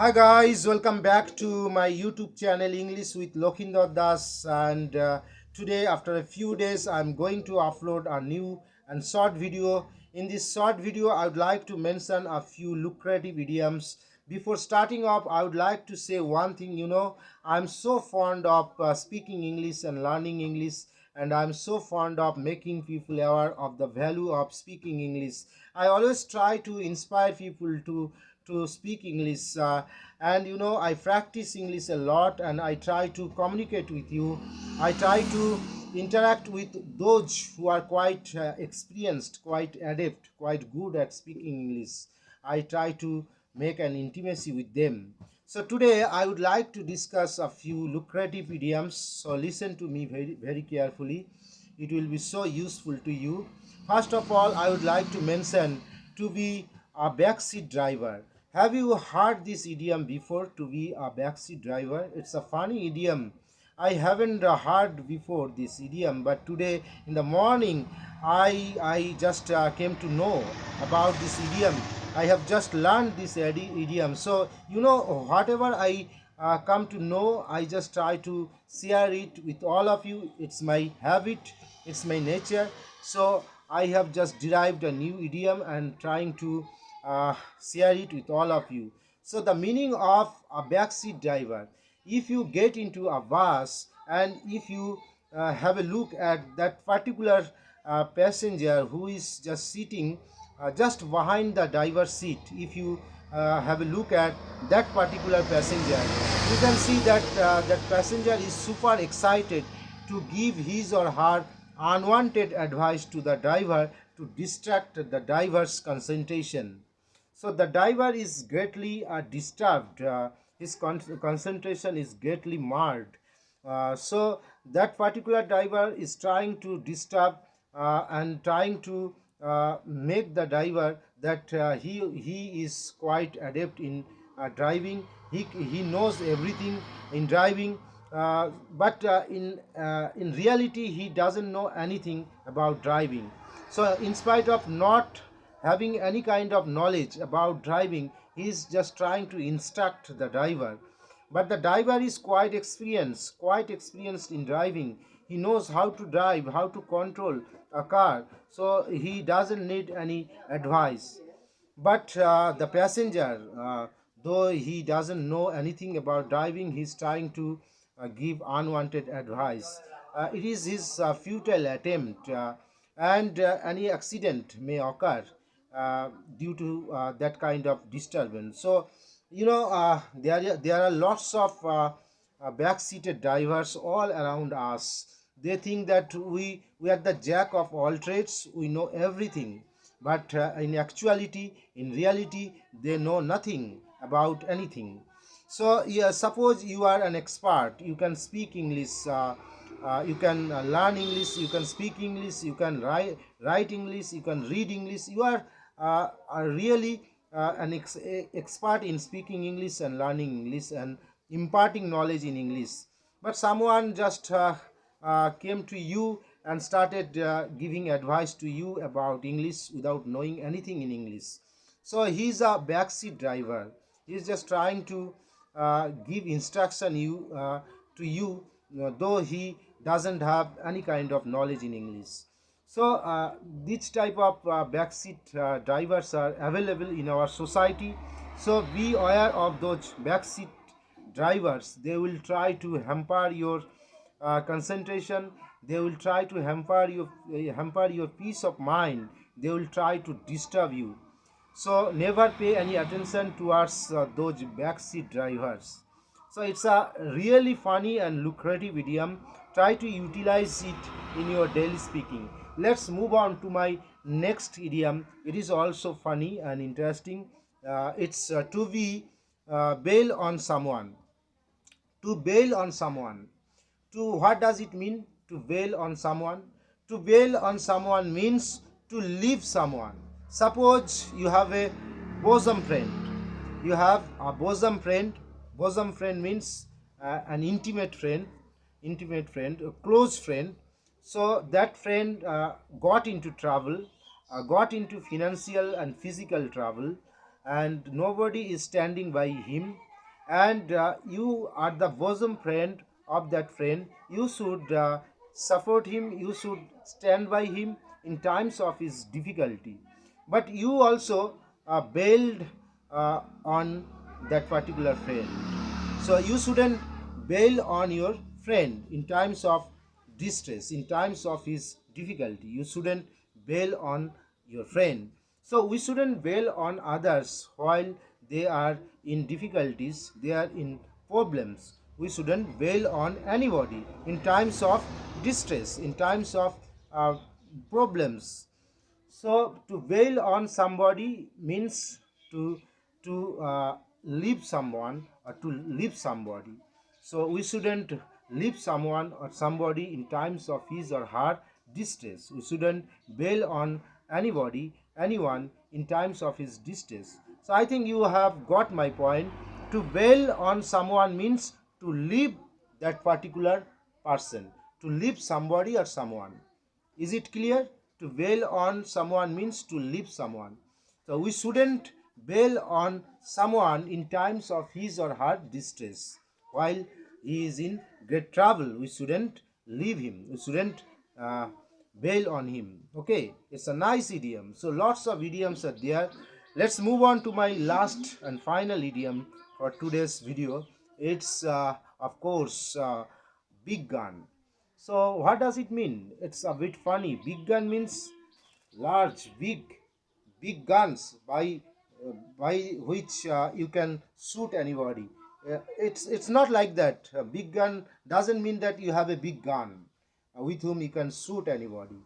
Hi guys, welcome back to my YouTube channel English with Lokhinder Das, and today after a few days I'm going to upload a new and short video. In this short video I would like to mention a few lucrative idioms. Before starting off, I would like to say one thing. I'm so fond of speaking English and learning English, and I'm so fond of making people aware of the value of speaking English. I always try to inspire people to speak English, and I practice English a lot, and I try to communicate with you. I try to interact with those who are quite experienced, quite adept, quite good at speaking English. I try to make an intimacy with them. So today I would like to discuss a few lucrative idioms. So listen to me very, very carefully. It will be so useful to you. First of all, I would like to mention to be a backseat driver. Have you heard this idiom before, to be a backseat driver? It's a funny idiom. I haven't heard before this idiom, but today in the morning I just came to know about this idiom. I have just learned this idiom. So whatever I come to know, I just try to share it with all of you. It's my habit, it's my nature. So I have just derived a new idiom and trying to share it with all of you. So the meaning of a backseat driver: if you get into a bus and if you have a look at that particular passenger who is just sitting just behind the driver's seat, if you have a look at that particular passenger, you can see that that passenger is super excited to give his or her unwanted advice to the driver to distract the driver's concentration. So the diver is greatly disturbed. His concentration is greatly marred. So that particular diver is trying to disturb and trying to make the diver that he is quite adept in driving. He knows everything in driving, but in reality he doesn't know anything about driving. So in spite of not having any kind of knowledge about driving, he is just trying to instruct the driver. But the driver is quite experienced in driving. He knows how to drive, how to control a car, so he doesn't need any advice. But the passenger, though he doesn't know anything about driving, he's trying to give unwanted advice. It is his futile attempt, and any accident may occur due to that kind of disturbance. So, there are lots of backseated drivers all around us. They think that we are the jack of all trades, we know everything, but in actuality, in reality, they know nothing about anything. So yeah, suppose you are an expert, you can speak English, you can learn English, you can speak English, you can write English, you can read English. You are really an expert in speaking English and learning English and imparting knowledge in English. But someone just came to you and started giving advice to you about English without knowing anything in English. So he's a backseat driver. He's just trying to give instruction to you, though he doesn't have any kind of knowledge in English. So this type of backseat drivers are available in our society. So be aware of those backseat drivers. They will try to hamper your concentration. They will try to hamper your peace of mind. They will try to disturb you. So never pay any attention towards those backseat drivers. So it's a really funny and lucrative idiom. Try to utilize it in your daily speaking. Let's move on to my next idiom. It is also funny and interesting. It's to be bail on someone. To bail on someone. To what does it mean to bail on someone? To bail on someone means to leave someone. Suppose you have a bosom friend. You have a bosom friend. Bosom friend means an intimate friend, a close friend. So that friend got into trouble, got into financial and physical trouble, and nobody is standing by him. and you are the bosom friend of that friend. You should support him, you should stand by him in times of his difficulty. But you also bailed on that particular friend. So you shouldn't bail on your friend in times of distress, in times of his difficulty. You shouldn't bail on your friend. So we shouldn't bail on others while they are in difficulties, they are in problems. We shouldn't bail on anybody in times of distress, in times of uh, problems. So to bail on somebody means to leave someone or to leave somebody. So we shouldn't leave someone or somebody in times of his or her distress. We shouldn't bail on anybody, anyone in times of his distress. So I think you have got my point. To bail on someone means to leave that particular person, to leave somebody or someone. Is it clear? To bail on someone means to leave someone. So we shouldn't bail on someone in times of his or her distress. While he is in great trouble, we shouldn't leave him. We shouldn't bail on him. Okay, it's a nice idiom. So lots of idioms are there. Let's move on to my last and final idiom for today's video. It's of course big gun. So what does it mean? It's a bit funny. Big gun means large, big guns by which you can shoot anybody. It's not like that. A big gun doesn't mean that you have a big gun with whom you can shoot anybody.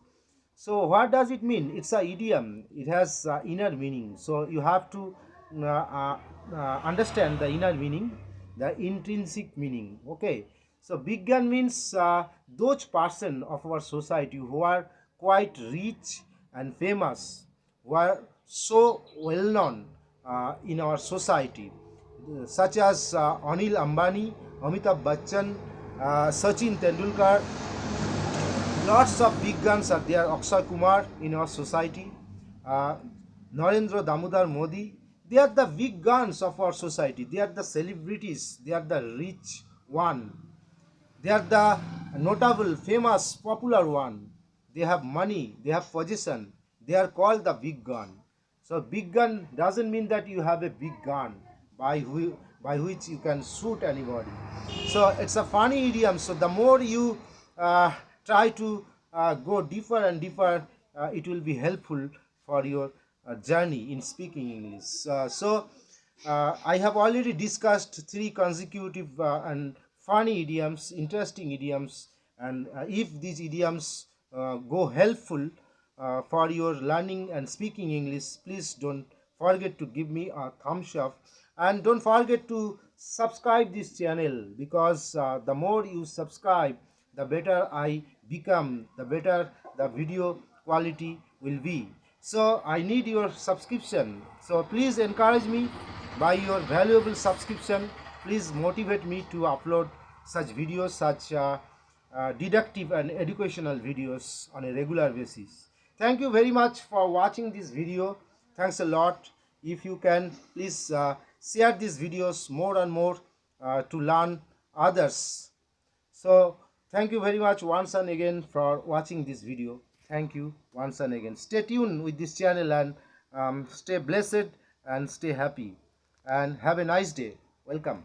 So what does it mean? It's a idiom. It has inner meaning. So you have to understand the inner meaning, the intrinsic meaning. Okay. So big gun means those person of our society who are quite rich and famous, who are so well known in our society, such as Anil Ambani, Amitabh Bachchan, Sachin Tendulkar. Lots of big guns are there. Akshay Kumar in our society, uh, Narendra Damodar Modi. They are the big guns of our society. They are the celebrities. They are the rich one. They are the notable, famous, popular one. They have money. They have position. They are called the big gun. So big gun doesn't mean that you have a big gun by which you can shoot anybody. So it's a funny idiom. So the more you try to go deeper and deeper, it will be helpful for your journey in speaking English. I have already discussed three consecutive and funny idioms, interesting idioms, and if these idioms go helpful for your learning and speaking English, please don't forget to give me a thumbs up, and don't forget to subscribe this channel, because the more you subscribe, the better I become, the better the video quality will be. So I need your subscription. So please encourage me by your valuable subscription. Please motivate me to upload such videos, such deductive and educational videos on a regular basis. Thank you very much for watching this video. Thanks a lot. If you can, please share these videos more and more to learn others. So thank you very much once and again for watching this video. Thank you once and again. Stay tuned with this channel, and stay blessed and stay happy, and have a nice day. Welcome.